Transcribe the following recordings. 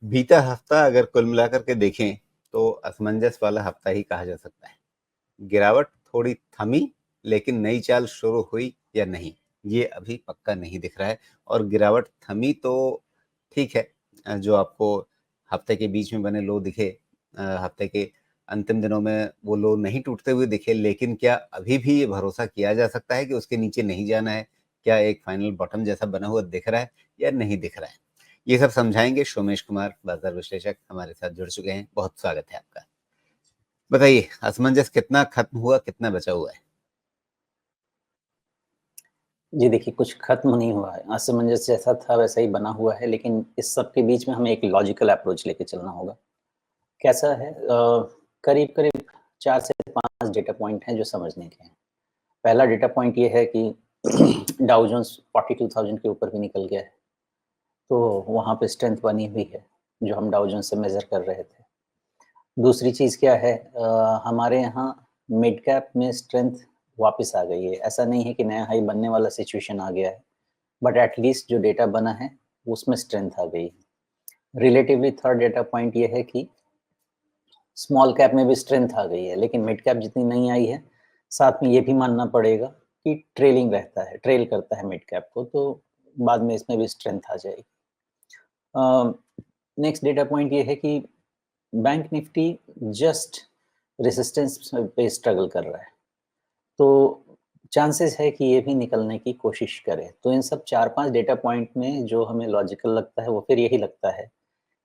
बीता हफ्ता अगर कुल मिलाकर के देखें तो असमंजस वाला हफ्ता ही कहा जा सकता है। गिरावट थोड़ी थमी, लेकिन नई चाल शुरू हुई या नहीं, ये अभी पक्का नहीं दिख रहा है। और गिरावट थमी तो ठीक है, जो आपको हफ्ते के बीच में बने लो दिखे, हफ्ते के अंतिम दिनों में वो लो नहीं टूटते हुए दिखे, लेकिन क्या अभी भी ये भरोसा किया जा सकता है कि उसके नीचे नहीं जाना है? क्या एक फाइनल बॉटम जैसा बना हुआ दिख रहा है या नहीं दिख रहा है? ये सब समझाएंगे सोमेश कुमार, बाजार विश्लेषक हमारे साथ जुड़ चुके हैं। बहुत स्वागत है आपका। बताइए, असमंजस कितना खत्म हुआ, कितना बचा हुआ है? जी देखिए, कुछ खत्म नहीं हुआ है। असमंजस जैसा था वैसा ही बना हुआ है, लेकिन इस सब के बीच में हमें एक लॉजिकल अप्रोच लेके चलना होगा। कैसा है, करीब-करीब 4 से 5 डेटा पॉइंट हैं जो समझने के हैं। पहला डेटा पॉइंट ये है कि डाउ जोन्स 42,000 के ऊपर भी निकल गया है, तो वहाँ पे स्ट्रेंथ बनी हुई है, जो हम डाउ जोन्स से मेज़र कर रहे थे। दूसरी चीज़ क्या है, हमारे यहाँ मिड कैप में स्ट्रेंथ वापस आ गई है। ऐसा नहीं है कि नया हाई बनने वाला सिचुएशन आ गया है, बट एट लीस्ट जो डेटा बना है उसमें स्ट्रेंथ आ गई। रिलेटिवली थर्ड डेटा पॉइंट ये है कि स्मॉल कैप में भी स्ट्रेंथ आ गई है, लेकिन मिड कैप जितनी नहीं आई है। साथ में ये भी मानना पड़ेगा कि ट्रेलिंग रहता है, ट्रेल करता है मिड कैप को, तो बाद में इसमें भी स्ट्रेंथ आ जाएगी। नेक्स्ट डेटा पॉइंट ये है कि बैंक निफ्टी जस्ट रेजिस्टेंस पे स्ट्रगल कर रहा है, तो चांसेस है कि ये भी निकलने की कोशिश करे। तो इन सब 4-5 डेटा पॉइंट में जो हमें लॉजिकल लगता है वो फिर यही लगता है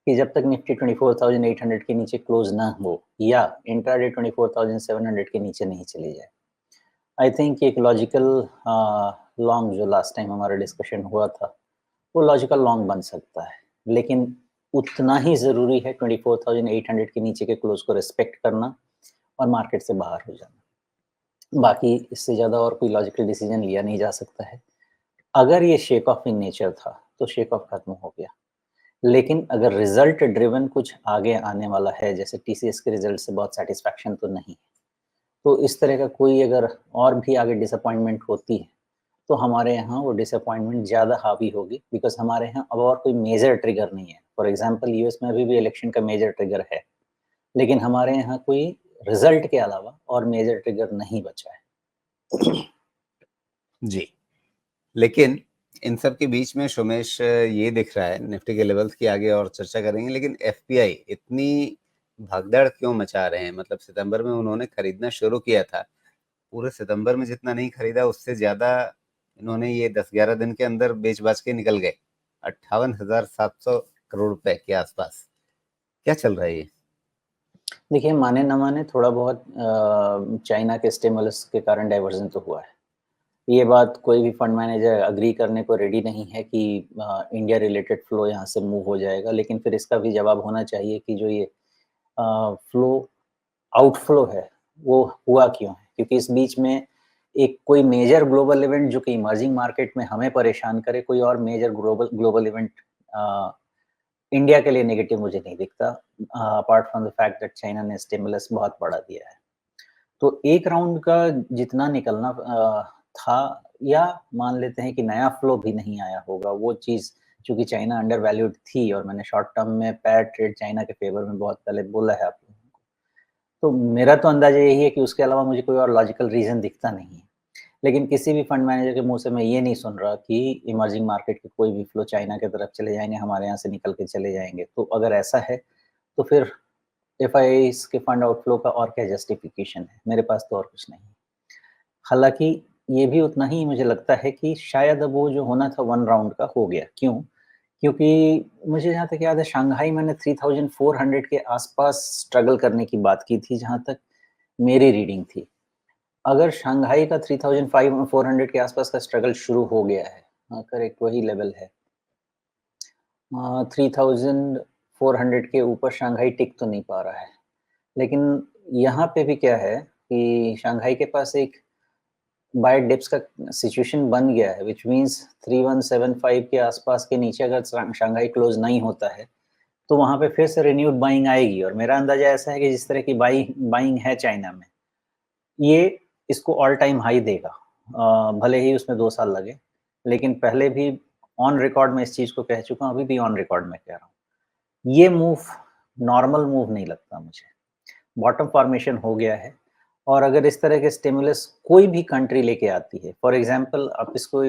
कि जब तक निफ्टी 24,800 के नीचे क्लोज ना हो या इंट्राडे 24,700 के नीचे नहीं चली जाए। आई थिंक एक लॉजिकल लॉन्ग जो लास्ट टाइम हमारा डिस्कशन हुआ था, वो लॉजिकल लॉन्ग बन सकता है, लेकिन उतना ही ज़रूरी है 24,800 के नीचे के क्लोज को रिस्पेक्ट करना और मार्केट से बाहर हो जाना। बाकी इससे ज़्यादा और कोई लॉजिकल डिसीजन लिया नहीं जा सकता है। अगर ये शेक ऑफ इन नेचर था, तो शेक ऑफ खत्म हो गया। लेकिन अगर रिजल्ट ड्रिवन कुछ आगे आने वाला है, जैसे टीसीएस के रिजल्ट से बहुत सैटिस्फैक्शन तो नहीं, तो इस तरह का कोई अगर और भी आगे डिसअपॉइंटमेंट होती है, तो हमारे यहाँ वो डिसअपॉइंटमेंट ज़्यादा हावी होगी, बिकॉज़ हमारे यहाँ अब और कोई मेजर ट्रिगर नहीं है। फॉर एग्ज़ाम्पल यूएस में अभी भी इलेक्शन का मेजर ट्रिगर है, लेकिन हमारे यहाँ कोई रिजल्ट के अलावा और मेजर ट्रिगर नहीं बचा है। जी, लेकिन इन सब के बीच में सोमेश, ये दिख रहा है निफ्टी के लेवल्स की आगे और चर्चा करेंगे, लेकिन एफपीआई इतनी भगदड़ क्यों मचा रहे हैं? मतलब सितंबर में उन्होंने खरीदना शुरू किया था, पूरे सितंबर में जितना नहीं खरीदा उससे ज्यादा इन्होंने ये 10-11 दिन के अंदर बेच बाच के निकल गए। 58,700 करोड़ रुपए के आसपास। क्या चल रहा है ये? देखिए, माने ना माने थोड़ा बहुत चाइना के स्टिमुलस के कारण डाइवर्जन तो हुआ है। ये बात कोई भी फंड मैनेजर एग्री करने को रेडी नहीं है कि इंडिया रिलेटेड फ्लो यहाँ से मूव हो जाएगा, लेकिन फिर इसका भी जवाब होना चाहिए कि जो ये फ्लो आउटफ्लो है, वो हुआ क्यों है? क्योंकि इस बीच में एक कोई मेजर ग्लोबल इवेंट जो कि इमर्जिंग मार्केट में हमें परेशान करे, कोई और मेजर ग्लोबल इवेंट इंडिया के लिए नेगेटिव मुझे नहीं दिखता, apart from the fact that China ने स्टिमुलस बहुत बड़ा दिया है। तो एक राउंड का जितना निकलना था, या मान लेते हैं कि नया फ्लो भी नहीं आया होगा, वो चीज़ चूँकि चाइना अंडर वैल्यूड थी और मैंने शॉर्ट टर्म में पेयर ट्रेड चाइना के फेवर में बहुत पहले बोला है आप लोगों को। तो मेरा तो अंदाज़ा यही है कि उसके अलावा मुझे कोई और लॉजिकल रीज़न दिखता नहीं है। लेकिन किसी भी फंड मैनेजर के मुँह से मैं ये नहीं सुन रहा कि इमर्जिंग मार्केट के कोई भी फ्लो चाइना की तरफ चले जाएँगे, हमारे यहाँ से निकल के चले जाएँगे। तो अगर ऐसा है, तो फिर एफआईआईज़ के फंड आउटफ्लो का और क्या जस्टिफिकेशन है? मेरे पास तो और कुछ नहीं है। हालाँकि ये भी उतना ही मुझे लगता है कि शायद अब वो जो होना था 1 राउंड का हो गया। क्यों? क्योंकि मुझे जहाँ तक याद है, शंघाई मैंने 3400 के आस-पास स्ट्रगल करने की बात की थी, जहाँ तक मेरी रीडिंग थी। अगर शंघाई का 3500-400 के आस-पास का स्ट्रगल शुरू हो गया है, हाँ, करेक्ट वही लेवल है। 3400 के ऊपर शंघाई टिक तो नहीं पा रहा है। लेकिन यहाँ पे भी क्या है कि शंघाई के पास एक बाय डिप्स का सिचुएशन बन गया है, व्हिच मीन्स 3175 के आसपास के नीचे अगर शंघाई क्लोज नहीं होता है, तो वहाँ पे फिर से रिन्यूड बाइंग आएगी। और मेरा अंदाजा ऐसा है कि जिस तरह की बाइंग है चाइना में, ये इसको ऑल टाइम हाई देगा। भले ही उसमें 2 साल लगे, लेकिन पहले भी ऑन रिकॉर्ड मैं इस चीज़ को कह चुका हूँ, अभी भी ऑन रिकॉर्ड मैं कह रहा हूँ। ये मूव नॉर्मल मूव नहीं लगता मुझे। बॉटम फॉर्मेशन हो गया है और अगर इस तरह के स्टिमुलस कोई भी कंट्री लेके आती है, फॉर एग्जांपल आप इसको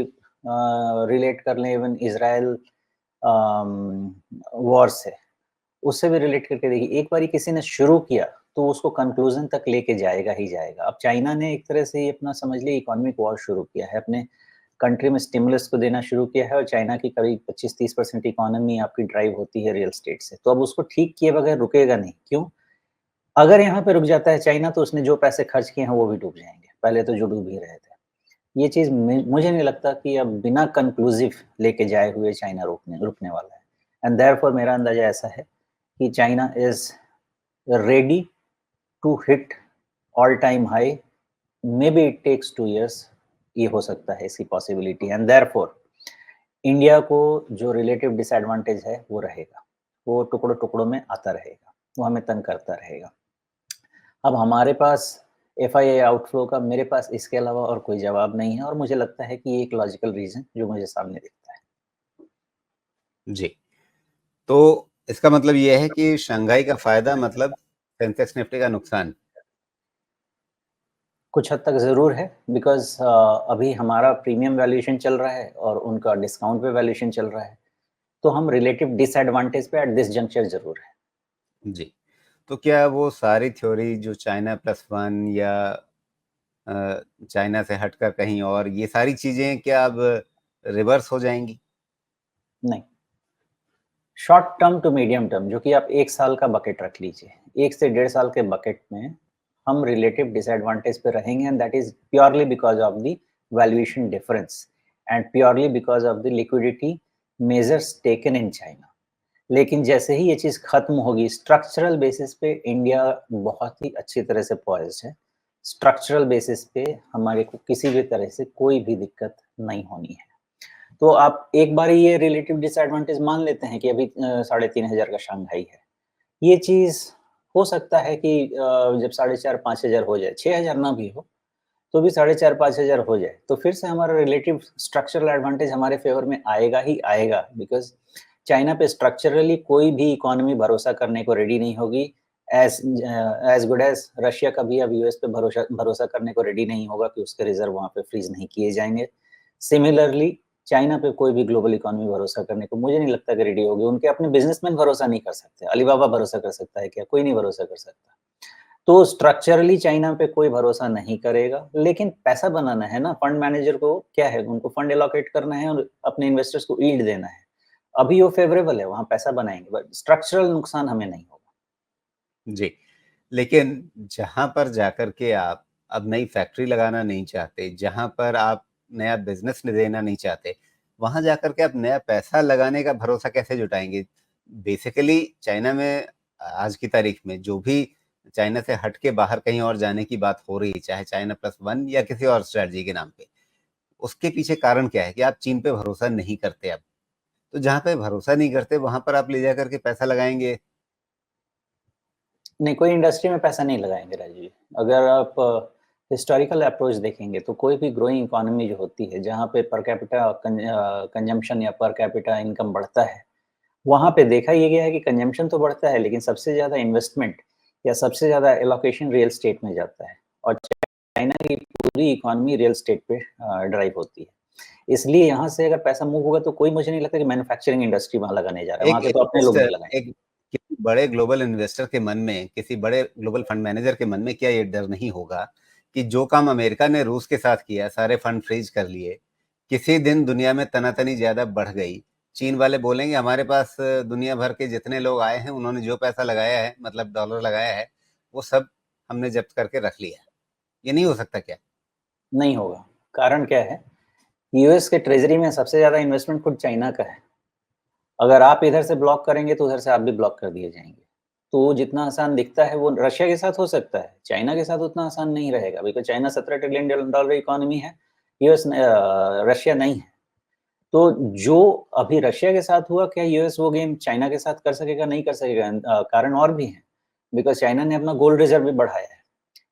रिलेट कर लें इवन इज़राइल वॉर से, उससे भी रिलेट करके देखिए, एक बारी किसी ने शुरू किया तो उसको कंक्लूजन तक लेके जाएगा ही जाएगा। अब चाइना ने एक तरह से ये अपना समझ लीजिए इकोनॉमिक वॉर शुरू किया है, अपने कंट्री में स्टिमुलस को देना शुरू किया है और चाइना की करीब 25-30% इकोनॉमी आपकी ड्राइव होती है रियल एस्टेट से। तो अब उसको ठीक किए बगैर रुकेगा नहीं, क्यों? अगर यहाँ पे रुक जाता है चाइना तो उसने जो पैसे खर्च किए हैं वो भी डूब जाएँगे, पहले तो जो डूब ही रहे थे। ये चीज़ मुझे नहीं लगता कि अब बिना कंक्लूसिव लेके जाए हुए चाइना रुकने रुकने वाला है। एंड देयरफॉर मेरा अंदाज़ा ऐसा है कि China is ready to hit all time high, maybe it takes 2 years, ये हो सकता है इसकी पॉसिबिलिटी। एंड देयरफॉर इंडिया को जो रिलेटिव डिसएडवांटेज है वो रहेगा, वो टुकड़ों-टुकड़ों में आता रहेगा, वो हमें तंग करता रहेगा। अब हमारे पास एफआईआई आउटफ्लो का मेरे पास इसके अलावा और कोई जवाब नहीं है और मुझे लगता है कि ये एक लॉजिकल रीज़न जो मुझे सामने दिखता है। जी। तो इसका मतलब ये है कि शंघाई का फ़ायदा मतलब सेंसेक्स निफ्टी का नुकसान। कुछ हद तक ज़रूर है बिकॉज़ अभी हमारा प्रीमियम वैल्यूएशन चल रहा है और उनका डिस्काउंट पे वैल्यूएशन चल रहा है, तो हम रिलेटिव डिसएडवांटेज पे एट दिस जंक्चर ज़रूर है। जी। तो क्या वो सारी थ्योरी जो चाइना प्लस वन या चाइना से हटकर कहीं और, ये सारी चीज़ें क्या अब रिवर्स हो जाएँगी? नहीं, short term to medium term जो कि आप 1 साल का बकेट रख लीजिए, 1 से डेढ़ साल के बकेट में हम रिलेटिव डिसएडवांटेज पे रहेंगे and that is purely because of the valuation difference and purely because of the liquidity measures taken in China. लेकिन जैसे ही ये चीज़ खत्म होगी, स्ट्रक्चरल बेसिस पे इंडिया बहुत ही अच्छी तरह से पॉइज्ड है। स्ट्रक्चरल बेसिस पे हमारे को किसी भी तरह से कोई भी दिक्कत नहीं होनी है। तो आप एक बार ये रिलेटिव डिसएडवांटेज मान लेते हैं कि अभी 3,500 का शंघाई है। ये चीज़ हो सकता है कि जब 4,500-5,000 हो जाए, 6,000 ना भी हो, तो भी 4,500-5,000 हो जाए, तो फिर से हमारा रिलेटिव स्ट्रक्चरल एडवांटेज हमारे फ़ेवर में आएगा ही आएगा बिकॉज़ चाइना पे स्ट्रक्चरली कोई भी इकोनॉमी भरोसा करने को रेडी नहीं होगी, एज़ गुड एज़ रशिया कभी अब यूएस पे भरोसा भरोसा करने को रेडी नहीं होगा कि उसके रिज़र्व वहाँ पे फ्रीज़ नहीं किए जाएँगे। सिमिलरली चाइना पे कोई भी ग्लोबल इकोनॉमी भरोसा करने को मुझे नहीं लगता कि रेडी होगी। उनके अपने बिज़नेसमैन भरोसा नहीं कर सकते। अलीबाबा भरोसा कर सकता है क्या? कोई नहीं भरोसा कर सकता। तो स्ट्रक्चरली चाइना पे कोई भरोसा नहीं करेगा, लेकिन पैसा बनाना है ना, फंड मैनेजर को क्या है, उनको फंड एलोकेट करना है और अपने इन्वेस्टर्स को यील्ड देना है। अभी वो फेवरेबल है, वहाँ पैसा बनाएँगे, बट स्ट्रक्चरल नुकसान हमें नहीं होगा। जी। लेकिन जहाँ पर जाकर के आप अब नई फैक्ट्री लगाना नहीं चाहते, जहाँ पर आप नया बिज़नेस देना नहीं चाहते, वहाँ जाकर के आप नया पैसा लगाने का भरोसा कैसे जुटाएँगे? बेसिकली चाइना में आज की तारीख में जो भी चाइना से हट के बाहर कहीं और जाने की बात हो रही है, चाहे चाइना प्लस वन या किसी और स्ट्रैटेजी के नाम पे, उसके पीछे कारण क्या है कि आप चीन पे भरोसा नहीं करते अब। तो जहाँ पे भरोसा नहीं करते, वहाँ पर आप ले जाकर के पैसा लगाएँगे। नहीं, कोई इंडस्ट्री में पैसा नहीं लगाएँगे राजू जी। अगर आप हिस्टोरिकल अप्रोच देखेंगे तो कोई भी ग्रोइंग इकोनॉमी जो होती है, जहाँ पे पर कैपिटा कंजम्पशन या पर कैपिटा इनकम बढ़ता है, वहाँ पे देखा ये गया है कि कंजम्पशन तो बढ़ता है, लेकिन सबसे ज़्यादा इन्वेस्टमेंट या सबसे ज़्यादा एलोकेशन रियल एस्टेट में जाता है और चाइना की पूरी इकोनॉमी रियल एस्टेट पे ड्राइव होती है। इसलिए यहाँ से अगर पैसा मूव होगा तो कोई मुझे नहीं लगता कि मैन्युफैक्चरिंग इंडस्ट्री वहाँ लगाने जा रहा है, एक वहाँ के तो अपने लोग इन्वेस्टर नहीं लगाएँगे। एक किसी बड़े ग्लोबल इन्वेस्टर के मन में, किसी बड़े ग्लोबल फंड मैनेजर के मन में क्या ये डर नहीं होगा कि जो काम अमेरिका ने रूस के साथ किया, सारे फंड फ्रीज कर लिए, किसी दिन दुनिया में तनातनी ज़्यादा बढ़ गई, चीन वाले बोलेंगे हमारे पास दुनिया भर के जितने लोग आए हैं, उन्होंने जो पैसा लगाया है, मतलब डॉलर लगाया है, वो सब हमने जब्त करके रख लिया। ये नहीं हो सकता क्या? नहीं होगा, कारण क्या है? यूएस के ट्रेज़री में सबसे ज़्यादा इन्वेस्टमेंट खुद चाइना का है। अगर आप इधर से ब्लॉक करेंगे तो उधर से आप भी ब्लॉक कर दिए जाएँगे। तो जितना आसान दिखता है वो रशिया के साथ हो सकता है, चाइना के साथ उतना आसान नहीं रहेगा because China $17 trillion dollar economy है, रशिया नहीं है। तो जो अभी रशिया के साथ हुआ, क्या यूएस वो गेम चाइना के साथ कर सकेगा? नहीं कर सकेगा। कारण और भी हैं, बिकॉज़ चाइना ने अपना गोल्ड रिज़र्व भी बढ़ाया है,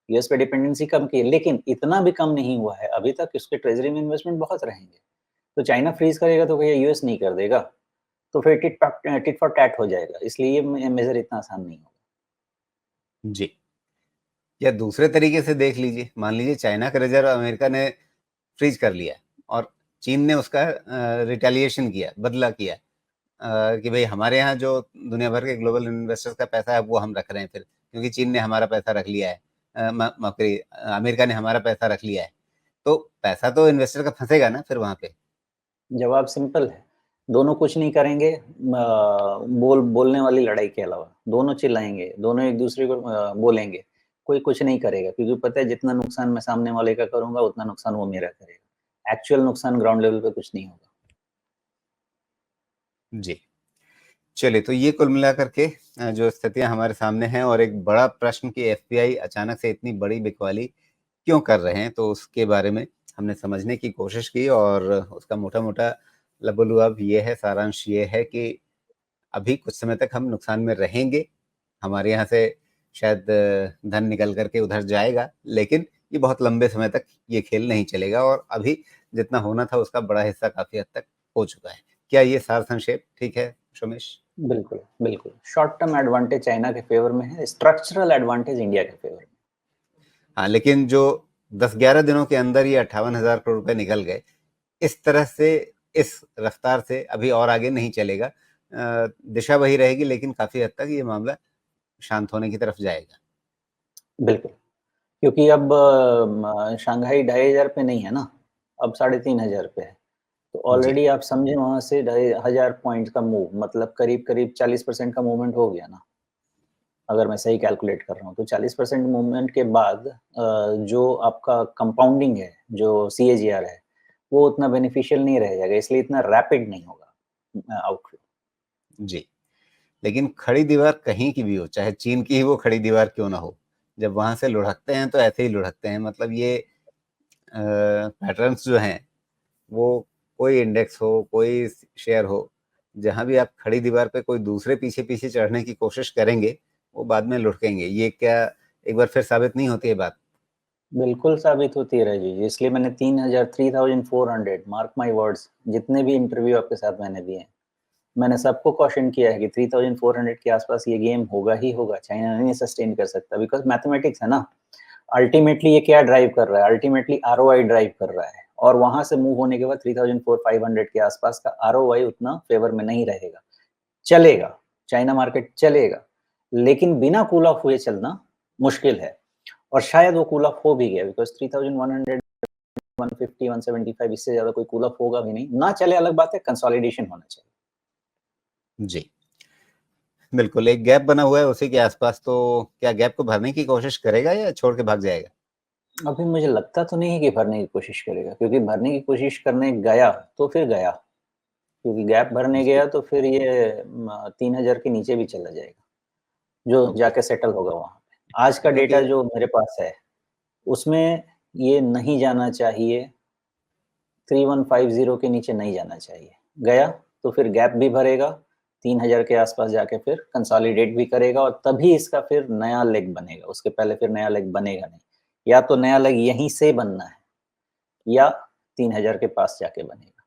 यूएस पे डिपेंडेंसी कम की है, लेकिन इतना भी कम नहीं हुआ है, अभी तक उसके ट्रेज़री में इन्वेस्टमेंट बहुत रहेंगे। तो चाइना फ्रीज़ करेगा तो भैया यूएस नहीं कर देगा। तो फिर टिट फॉर टैट हो जाएगा, इसलिए ये मेजर इतना आसान नहीं होगा। जी। या दूसरे तरीके से देख लीजिए, मान लीजिए चाइना का रिजर्व अमेरिका ने फ्रीज कर लिया और चीन ने उसका रिटेलिएशन किया, बदला किया, कि भाई हमारे यहाँ जो दुनिया भर के ग्लोबल इन्वेस्टर्स का पैसा है वो हम रख रहे हैं फिर, क्योंकि चीन ने हमारा पैसा रख लिया है, अमेरिका ने हमारा पैसा रख लिया है, तो पैसा तो इन्वेस्टर का फंसेगा ना फिर वहां पे। जवाब सिंपल है, दोनों कुछ नहीं करेंगे, बोलने वाली लड़ाई के अलावा दोनों चिल्लाएंगे, दोनों एक दूसरे को बोलेंगे, कोई कुछ नहीं करेगा, क्योंकि पता है जितना नुकसान मैं सामने वाले का करूंगा उतना नुकसान वो मेरा करेगा। एक्चुअल नुकसान ग्राउंड लेवल पे कुछ नहीं होगा। जी। चलिए, तो ये कुल मिलाकर के जो स्थितियां हमारे सामने हैं, और एक बड़ा प्रश्न कि एफबीआई अचानक से इतनी बड़ी बिकवाली क्यों कर रहे हैं, तो उसके बारे में हमने समझने की कोशिश की, और उसका मोटा-मोटा लबोलुआब ये है, सारांश ये है कि अभी कुछ समय तक हम नुकसान में रहेंगे। हमारे यहाँ से शायद धन निकल कर के उधर जाएगा, लेकिन ये बहुत लंबे समय तक ये खेल नहीं चलेगा, और अभी जितना होना था उसका बड़ा हिस्सा काफ़ी हद तक हो चुका है। क्या ये सार संक्षेप ठीक है, सोमेश? बिल्कुल, बिल्कुल। शॉर्ट टर्म एडवांटेज चाइना के फेवर में है, स्ट्रक्चरल एडवांटेज इंडिया के फेवर में। हाँ, लेकिन जो 10-11 दिनों के अंदर ये 58,000 करोड़ रुपए निकल गए, इस तरह से, इस रफ्तार से अभी और आगे नहीं चलेगा। दिशा वही रहेगी, लेकिन काफ़ी हद तक ये मामला शांत होने की तरफ जाएगा। बिल्कुल, क्योंकि अब शंघाई 2500 पे नहीं है ना, अब 3500 पे है। तो जी। ऑलरेडी आप समझे वहाँ से 2500 पॉइंट का मूव, मतलब करीब-करीब 40% का मूवमेंट हो गया ना। अगर मैं सही कैलकुलेट कर रहा हूँ, तो 40% मूवमेंट के बाद जो आपका कंपाउंडिंग है, जो सीएजीआर है, वो उतना बेनिफिशियल नहीं रह जाएगा, इसलिए इतना रैपिड नहीं होगा आउटफ्लो। जी। लेकिन खड़ी दीवार कहीं की भी हो, चाहे चीन की ही वो खड़ी दीवार क्यों ना हो, जब वहाँ से लुढ़कते हैं तो ऐसे ही लुढ़कते हैं। मतलब ये पैटर्न्स जो हैं, वो कोई इंडेक्स हो, कोई शेयर हो, जहाँ भी आप खड़ी दीवार पे कोई दूसरे पीछे-पीछे चढ़ने की कोशिश करेंगे, वो बाद में लुढ़केंगे। ये क्या एक बार फिर साबित नहीं होती है बात? बिल्कुल साबित होती है राजीव जी, इसलिए मैंने 3000 3400 मार्क माय वर्ड्स, जितने भी इंटरव्यू आपके साथ मैंने दिए हैं, मैंने सबको कॉशन किया है कि 3400 के आसपास ये गेम होगा ही होगा, चाइना नहीं सस्टेन कर सकता, बिकॉज़ मैथमेटिक्स है ना। अल्टीमेटली ये क्या ड्राइव कर रहा है? अल्टीमेटली आरओआई ड्राइव कर रहा है, और वहाँ से मूव होने के बाद 3400-500 के आसपास का आरओआई उतना फेवर में नहीं रहेगा। चलेगा, चाइना मार्केट चलेगा, लेकिन बिना कूल ऑफ हुए चलना मुश्किल है, और शायद वो कूल ऑफ हो भी गया, बिकॉज़ 3100, 150, 175 इससे ज़्यादा कोई कूल ऑफ होगा भी नहीं। ना चले अलग बात है, कंसोलिडेशन होना चाहिए। जी। बिल्कुल, एक गैप बना हुआ है उसी के आसपास, तो क्या गैप को भरने की कोशिश करेगा या छोड़ के भाग जाएगा? अभी मुझे लगता तो नहीं है कि भरने की कोशिश करेगा, क्योंकि भरने की कोशिश करने गया, तो फिर गया। क्योंकि गैप भरने जी। गया तो फिर ये 3000 के नीचे भी चला जाएगा, जो ओके। जाके सेटल होगा वहाँ पे। आज का डेटा क्योंकि जो मेरे पास है, उसमें ये नहीं जाना चाहिए, 3150 के नीचे नहीं जाना चाहिए। गया तो फिर गैप भी भरेगा, 3000 के आसपास जाके फिर कंसोलिडेट भी करेगा, और तभी इसका फिर नया लेग बनेगा, उसके पहले फिर नया लेग बनेगा नहीं। या तो नया लेग यहीं से बनना है, या 3000 के पास जाके बनेगा।